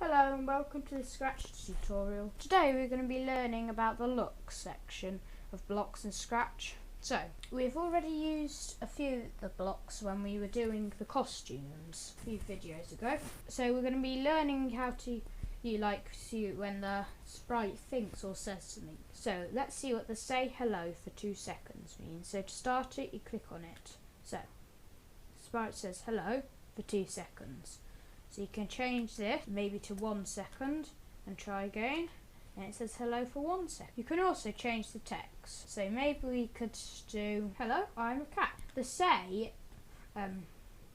Hello and welcome to the Scratch tutorial. Today we're going to be learning about the look section of blocks in Scratch. So, we've already used a few of the blocks when we were doing the costumes a few videos ago. So we're going to be learning how to see when the sprite thinks or says something. So let's see what the say hello for 2 seconds means. So to start it, you click on it. So, the sprite says hello for 2 seconds. So you can change this maybe to 1 second and try again, and it says hello for 1 second. You can also change the text. So maybe we could do hello, I'm a cat. The say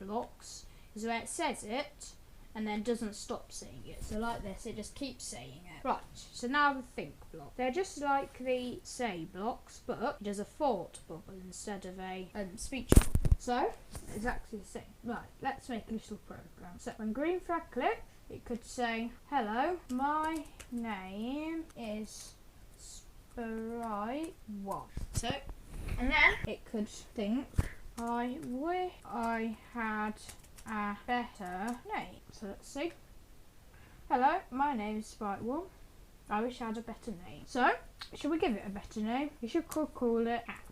blocks is where it says it and then doesn't stop saying it. So like this, it just keeps saying it. Right, so now the think block. They're just like the say blocks, but it does a thought bubble instead of a speech bubble. So, exactly the same. Right, let's make a little program. So, when green flag click, it could say, hello, my name is Sprite1. So, and then it could think, I wish I had a better name. So, let's see. Hello, my name is Sprite1. I wish I had a better name. So, should we give it a better name? We should call it Cat.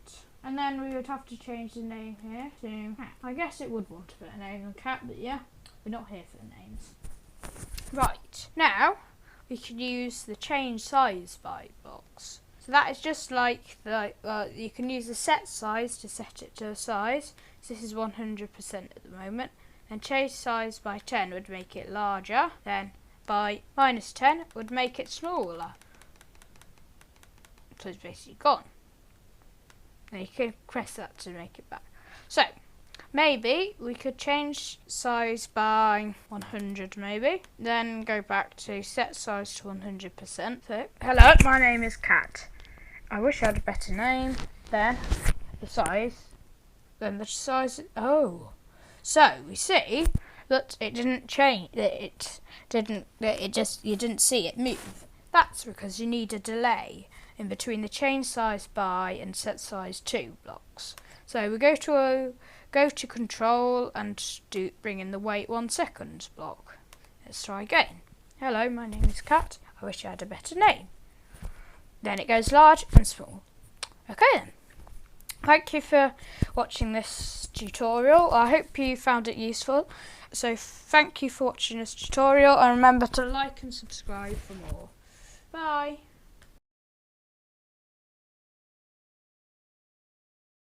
And then we would have to change the name here to Cat. I guess it would want a better name than Cat, but yeah, we're not here for the names. Right, now we can use the change size by blocks. So that is just like you can use the set size to set it to a size. So this is 100% at the moment. And change size by 10 would make it larger. Then by -10 would make it smaller. So it's basically gone. And you can press that to make it back. So, maybe we could change size by 100 maybe. Then go back to set size to 100%. So, hello, my name is Cat. I wish I had a better name. Then, the size. Then the size, oh. So, we see that it didn't change, you didn't see it move. That's because you need a delay in between the change size by and set size to blocks. So we go to control and bring in the wait 1 second block. Let's try again. Hello, my name is Cat. I wish I had a better name. Then it goes large and small. Okay then. Thank you for watching this tutorial. I hope you found it useful. So thank you for watching this tutorial, and remember to like and subscribe for more. Bye.